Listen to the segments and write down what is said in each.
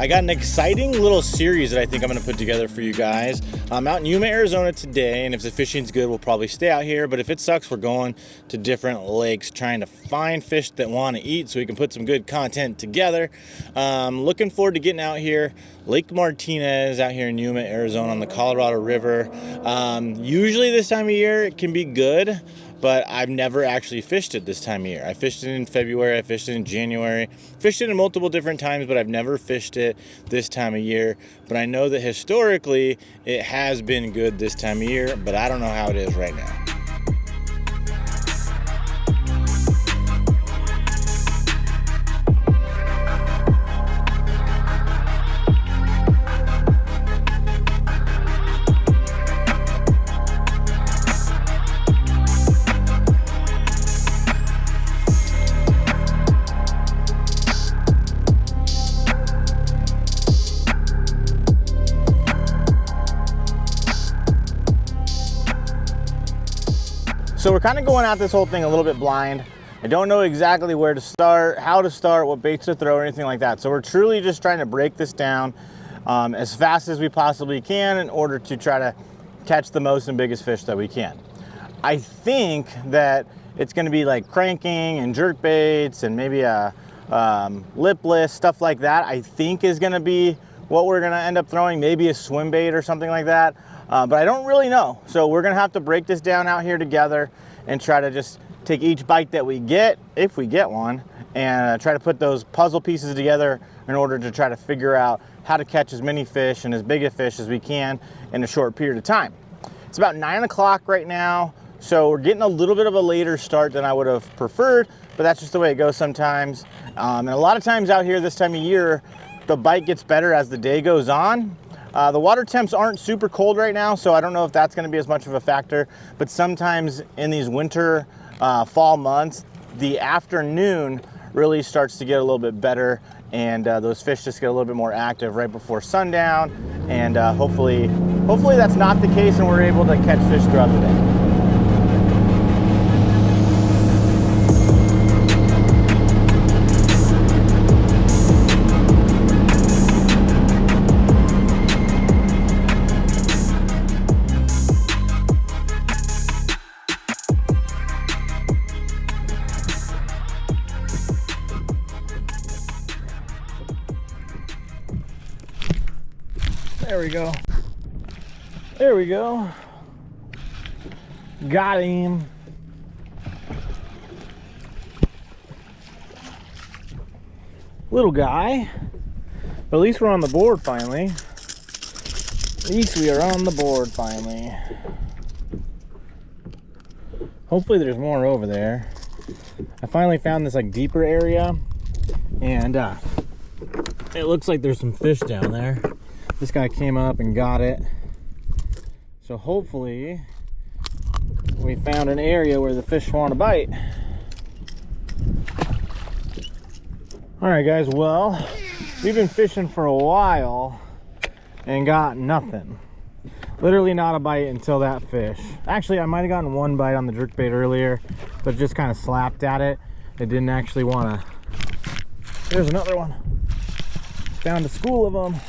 I got an exciting little series that I think I'm going to put together for you guys. I'm out in Yuma, Arizona today, and if the fishing's good, we'll probably stay out here, but if it sucks, we're going to different lakes trying to find fish that want to eat so we can put some good content together. Looking forward to getting out here. Lake Martinez out here in Yuma, Arizona on the Colorado River. Usually this time of year it can be good, but I've never actually fished it this time of year. I fished it in February, I fished it in January, fished it in multiple different times, but I've never fished it this time of year. But I know that historically it has been good this time of year, but I don't know how it is right now. So we're kind of going at this whole thing a little bit blind. I don't know exactly where to start, how to start, what baits to throw, or anything like that. So we're truly just trying to break this down as fast as we possibly can in order to try to catch the most and biggest fish that we can. I think that it's going to be like cranking and jerk baits and maybe a lipless, stuff like that. I think is going to be what we're going to end up throwing, maybe a swim bait or something like that. But I don't really know. So we're gonna have to break this down out here together and try to just take each bite that we get, if we get one, and try to put those puzzle pieces together in order to try to figure out how to catch as many fish and as big a fish as we can in a short period of time. It's about 9 o'clock right now, so we're getting a little bit of a later start than I would have preferred, but that's just the way it goes sometimes. And a lot of times out here this time of year, the bite gets better as the day goes on. The water temps aren't super cold right now, so I don't know if that's going to be as much of a factor, but sometimes in these winter, fall months, the afternoon really starts to get a little bit better, and those fish just get a little bit more active right before sundown, and hopefully that's not the case and we're able to catch fish throughout the day. There we go. There we go. Got him. Little guy. But at least we're on the board finally. At least we are on the board finally. Hopefully there's more over there. I finally found this like deeper area, and it looks like there's some fish down there. This guy came up and got it. So hopefully we found an area where the fish want to bite. All right, guys, well, we've been fishing for a while and got nothing. Literally not a bite until that fish. Actually, I might have gotten one bite on the jerkbait earlier, but just kind of slapped at it. It didn't actually want to. There's another one. Found a school of them.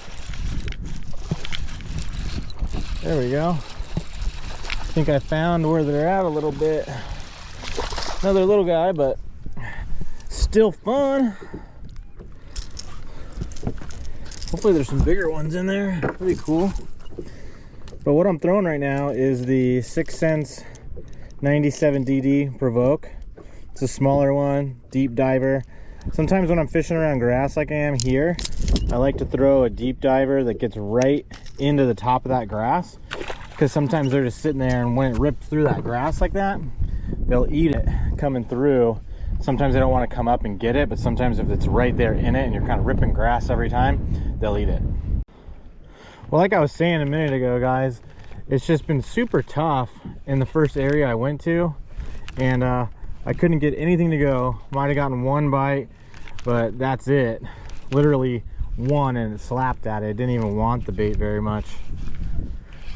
There we go. I think I found where they're at a little bit. Another little guy, but still fun. Hopefully there's some bigger ones in there. Pretty cool. But what I'm throwing right now is the Sense 97DD Provoke. It's a smaller one, deep diver. Sometimes when I'm fishing around grass like I am here, I like to throw a deep diver that gets right into the top of that grass, because sometimes they're just sitting there, and when it rips through that grass like that, they'll eat it coming through. Sometimes they don't want to come up and get it, but sometimes if it's right there in it and you're kind of ripping grass every time, they'll eat it. Well, like I was saying a minute ago, guys, it's just been super tough in the first area I went to, and I couldn't get anything to go. Might have gotten one bite, but that's it. Literally one, and it slapped at it. It didn't even want the bait very much.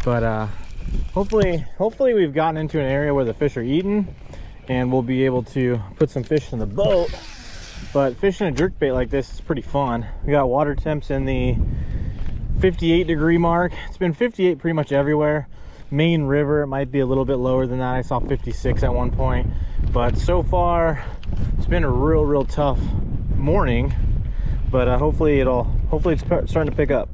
But hopefully we've gotten into an area where the fish are eating, and we'll be able to put some fish in the boat But fishing a jerkbait like this is pretty fun. We got water temps in the 58-degree mark. It's been 58 pretty much everywhere. Main river, it might be a little bit lower than that. I saw 56 at one point. But so far, it's been a real tough morning. But hopefully it's starting to pick up.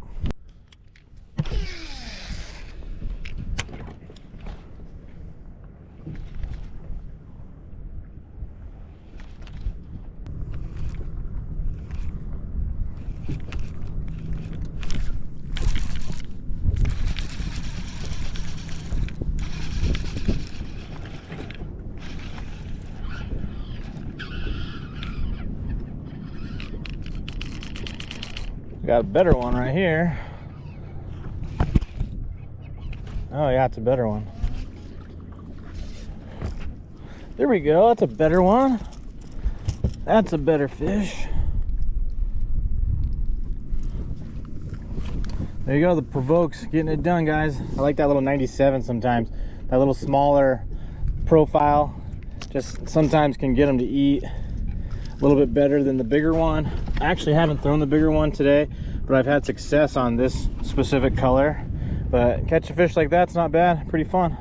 Got a better one right here. Oh yeah, it's a better one. There we go, that's a better one. That's a better fish. There you go, the Provoke's getting it done, guys. I like that little 97 sometimes. That little smaller profile just sometimes can get them to eat a little bit better than the bigger one. I actually haven't thrown the bigger one today, but I've had success on this specific color. But catch a fish like that's not bad, pretty fun.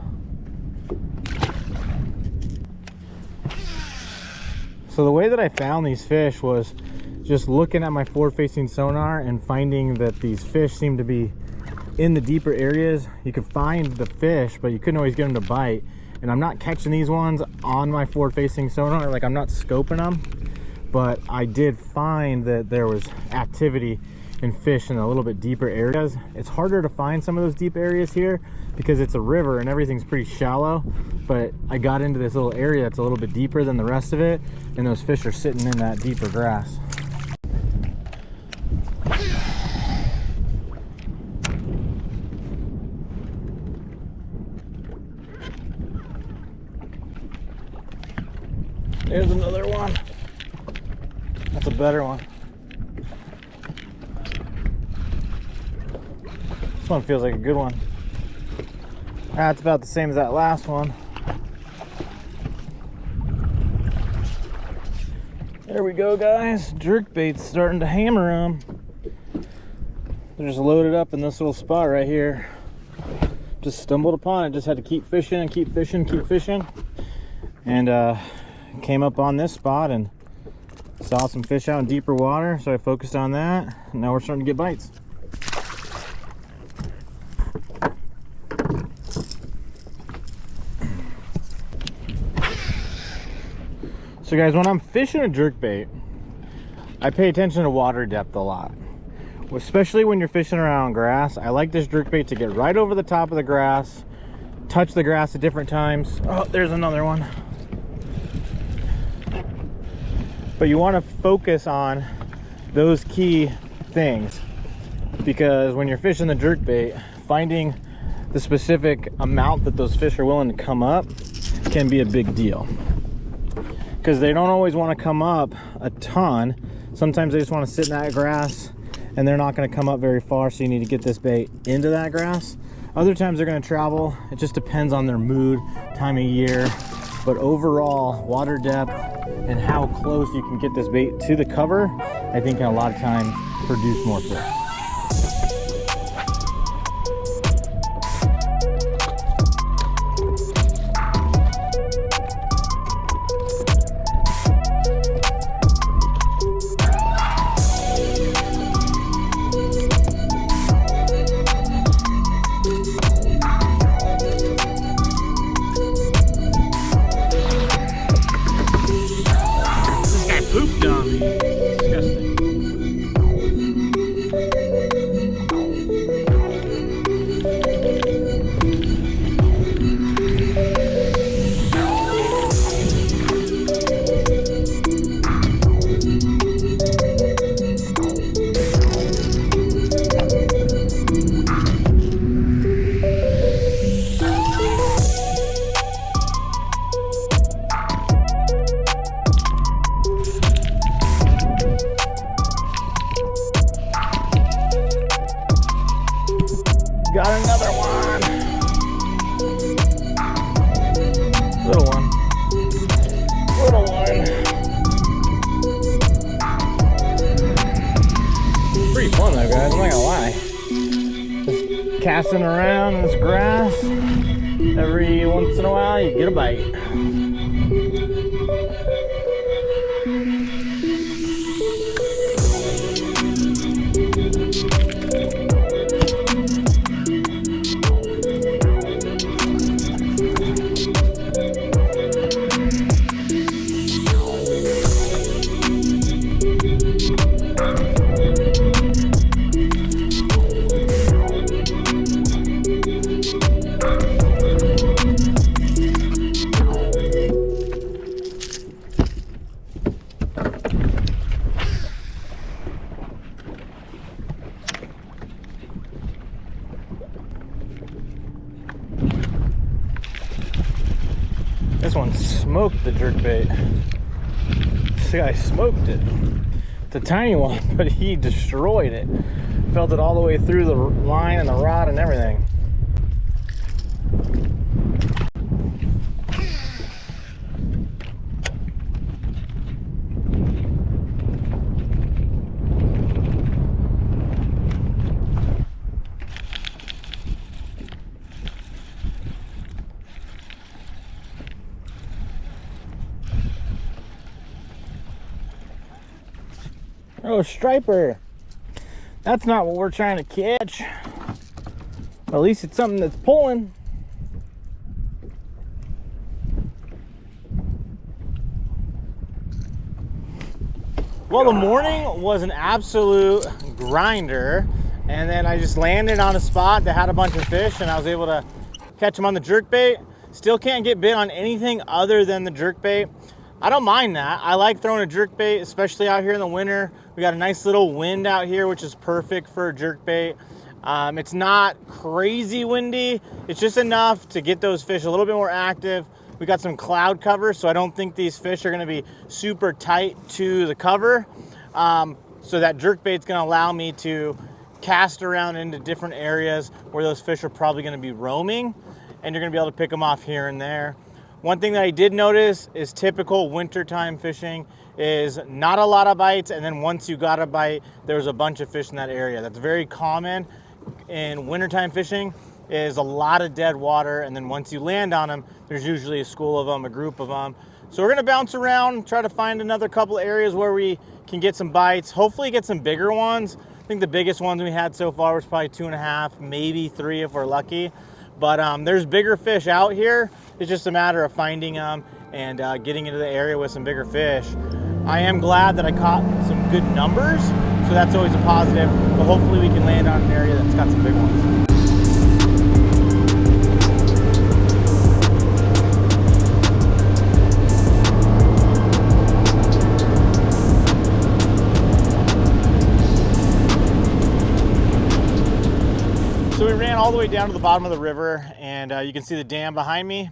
So the way that I found these fish was just looking at my forward-facing sonar and finding that these fish seem to be in the deeper areas. You could find the fish, but you couldn't always get them to bite. And I'm not catching these ones on my forward-facing sonar, like I'm not scoping them. But I did find that there was activity and fish in a little bit deeper areas. It's harder to find some of those deep areas here because it's a river and everything's pretty shallow. But I got into this little area that's a little bit deeper than the rest of it, and those fish are sitting in that deeper grass. There's another one. That's a better one. This one feels like a good one. That's about the same as that last one. There we go, guys. Jerkbait's starting to hammer them. They're just loaded up in this little spot right here. Just stumbled upon it. Just had to keep fishing and keep fishing, keep fishing. And came up on this spot and saw some fish out in deeper water, so I focused on that. And now we're starting to get bites. So guys, when I'm fishing a jerkbait, I pay attention to water depth a lot. Especially when you're fishing around grass. I like this jerkbait to get right over the top of the grass, touch the grass at different times. Oh, there's another one. But you want to focus on those key things, because when you're fishing the jerkbait, finding the specific amount that those fish are willing to come up can be a big deal, because they don't always want to come up a ton. Sometimes they just want to sit in that grass and they're not going to come up very far, so you need to get this bait into that grass. Other times they're going to travel. It just depends on their mood, time of year. But overall, water depth and how close you can get this bait to the cover, I think can a lot of times produce more fish. Pooped on me. Disgusting. messing around in this grass, every once in a while you get a bite. This one smoked the jerkbait. This guy smoked it. It's a tiny one, but he destroyed it. Felt it all the way through the line and the rod and everything. Oh, striper. That's not what we're trying to catch. At least it's something that's pulling. Well, the morning was an absolute grinder, and then I just landed on a spot that had a bunch of fish, and I was able to catch them on the jerkbait. Still can't get bit on anything other than the jerkbait. I don't mind that. I like throwing a jerkbait, especially out here in the winter. We got a nice little wind out here, which is perfect for a jerkbait. It's not crazy windy. It's just enough to get those fish a little bit more active. We got some cloud cover, so I don't think these fish are gonna be super tight to the cover. So that jerkbait's gonna allow me to cast around into different areas where those fish are probably gonna be roaming, and you're gonna be able to pick them off here and there. One thing that I did notice is typical wintertime fishing is not a lot of bites, and then once you got a bite, there's a bunch of fish in that area. That's very common in wintertime fishing, is a lot of dead water, and then once you land on them, there's usually a school of them, a group of them. So we're gonna bounce around, try to find another couple areas where we can get some bites, hopefully get some bigger ones. I think the biggest ones we had so far was probably 2.5, maybe 3 if we're lucky. But there's bigger fish out here. It's just a matter of finding them and getting into the area with some bigger fish. I am glad that I caught some good numbers, so that's always a positive, but hopefully we can land on an area that's got some big ones. So we ran all the way down to the bottom of the river, and you can see the dam behind me.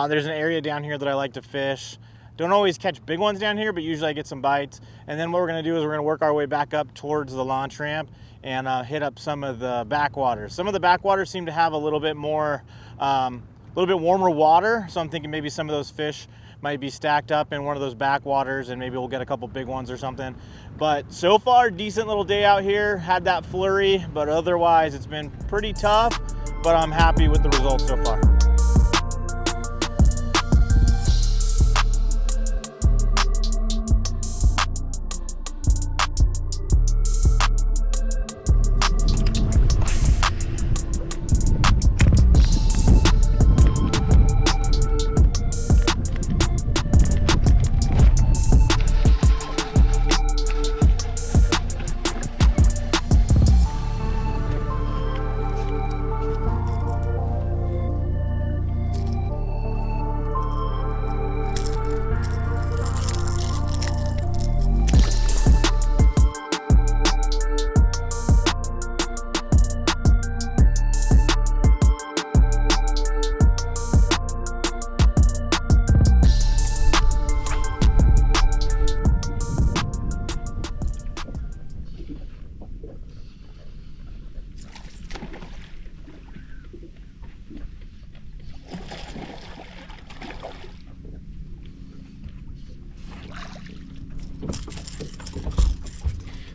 There's an area down here that I like to fish. Don't always catch big ones down here, but usually I get some bites. And then what we're gonna do is we're gonna work our way back up towards the launch ramp and hit up some of the backwaters. Some of the backwaters seem to have a little bit more, a little bit warmer water. So I'm thinking maybe some of those fish might be stacked up in one of those backwaters, and maybe we'll get a couple big ones or something. But so far, decent little day out here. Had that flurry, but otherwise it's been pretty tough, but I'm happy with the results so far.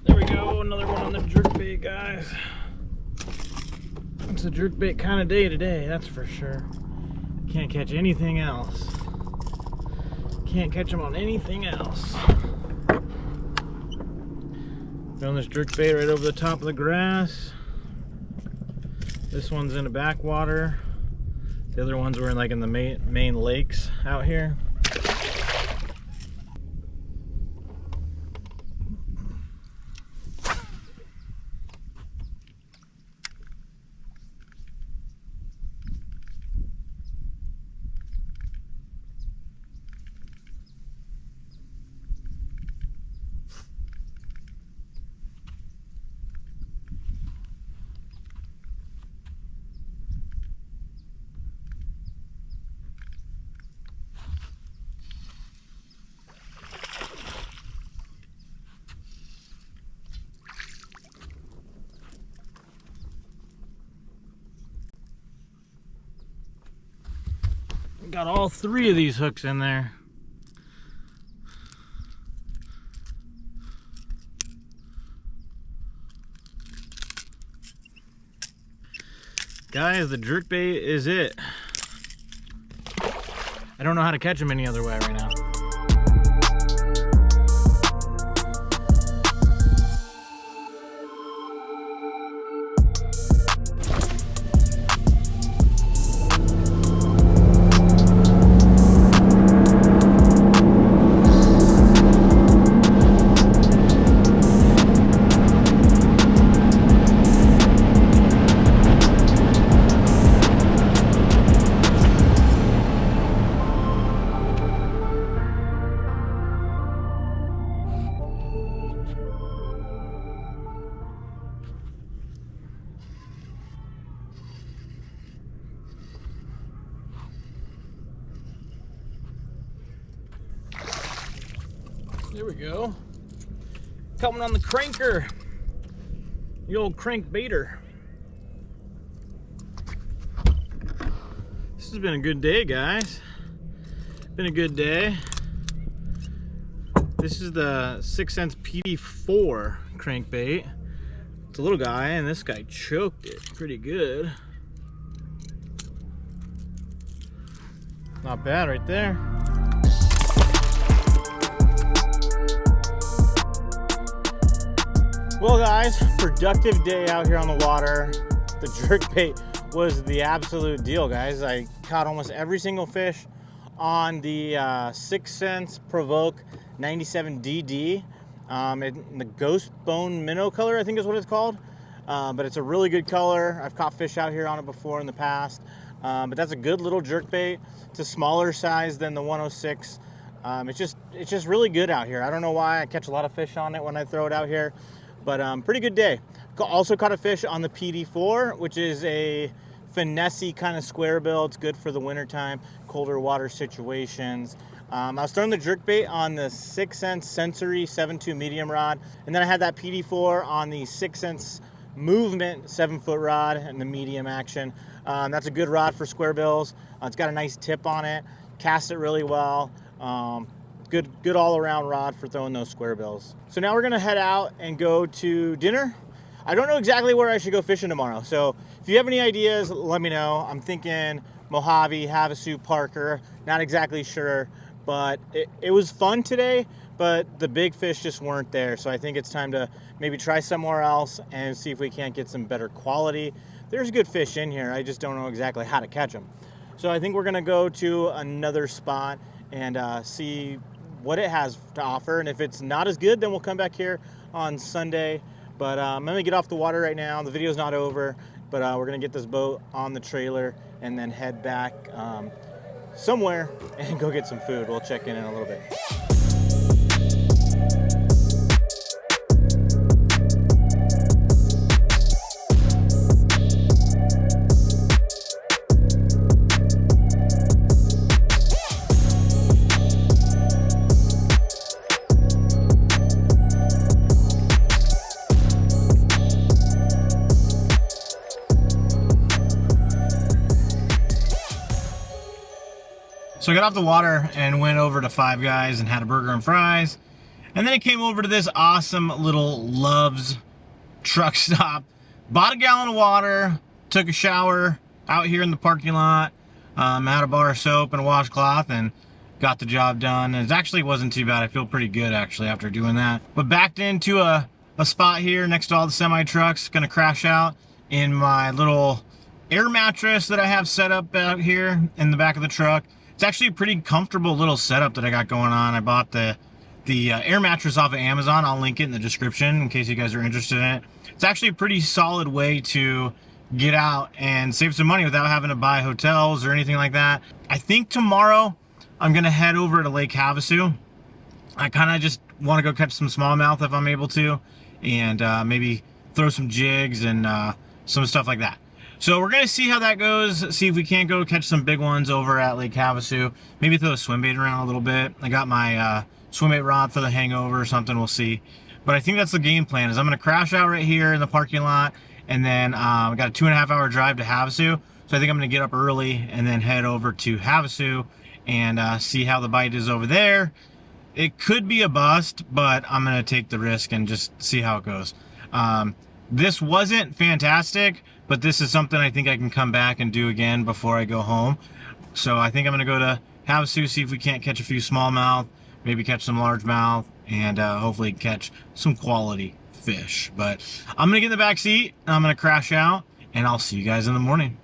There we go, another one on the jerkbait, guys. It's a jerkbait kind of day today, that's for sure. Can't catch anything else. Can't catch them on anything else. Throwing this jerkbait right over the top of the grass. This one's in a backwater. The other ones were in like in the main lakes out here. Got all three of these hooks in there. Guys, the jerkbait is it. I don't know how to catch them any other way right now. There we go. Coming on the cranker. The old crank baiter. This has been a good day, guys. Been a good day. This is the 6 Sense PD4 crankbait. It's a little guy, and this guy choked it pretty good. Not bad right there. Well guys, productive day out here on the water. The jerkbait was the absolute deal, guys. I caught almost every single fish on the 6 Sense Provoke 97DD in the ghost bone minnow color, I think is what it's called. But it's a really good color. I've caught fish out here on it before in the past. But that's a good little jerkbait. It's a smaller size than the 106. It's just really good out here. I don't know why. I catch a lot of fish on it when I throw it out here. But pretty good day. Also caught a fish on the PD4, which is a finessey kind of square bill. It's good for the wintertime, colder water situations. I was throwing the jerkbait on the 6 Sense Sensory 7.2 medium rod, and then I had that PD4 on the 6 Sense Movement 7-foot rod and the medium action. That's a good rod for square bills. It's got a nice tip on it, casts it really well. Good all-around rod for throwing those square bills. So now we're gonna head out and go to dinner. I don't know exactly where I should go fishing tomorrow, so if you have any ideas, let me know. I'm thinking Mojave, Havasu, Parker, not exactly sure, but it was fun today, but the big fish just weren't there, so I think it's time to maybe try somewhere else and see if we can't get some better quality. There's good fish in here, I just don't know exactly how to catch them. So I think we're gonna go to another spot and see what it has to offer, and if it's not as good, then we'll come back here on Sunday. But I'm gonna get off the water right now. The video's not over, but we're gonna get this boat on the trailer and then head back somewhere and go get some food. We'll check in a little bit. So I got off the water and went over to Five Guys and had a burger and fries. And then I came over to this awesome little Love's truck stop. Bought a gallon of water, took a shower out here in the parking lot, had a bar of soap and a washcloth, and got the job done. And it actually wasn't too bad. I feel pretty good actually after doing that. But backed into a spot here next to all the semi trucks. Gonna crash out in my little air mattress that I have set up out here in the back of the truck. It's actually a pretty comfortable little setup that I got going on. I bought the air mattress off of Amazon. I'll link it in the description in case you guys are interested in it. It's actually a pretty solid way to get out and save some money without having to buy hotels or anything like that. I think tomorrow I'm gonna head over to Lake Havasu. I kind of just want to go catch some smallmouth if I'm able to, and maybe throw some jigs and some stuff like that. So we're gonna see how that goes, see if we can't go catch some big ones over at Lake Havasu. Maybe throw a swim bait around a little bit. I got my swim bait rod for the hangover or something, we'll see. But I think that's the game plan, is I'm gonna crash out right here in the parking lot, and then I got a 2.5 hour drive to Havasu. So I think I'm gonna get up early and then head over to Havasu and see how the bite is over there. It could be a bust, but I'm gonna take the risk and just see how it goes. This wasn't fantastic, but this is something I think I can come back and do again before I go home. So I think I'm gonna go to Havasu, see if we can't catch a few smallmouth, maybe catch some largemouth, and hopefully catch some quality fish. But I'm gonna get in the back seat, I'm gonna crash out, and I'll see you guys in the morning.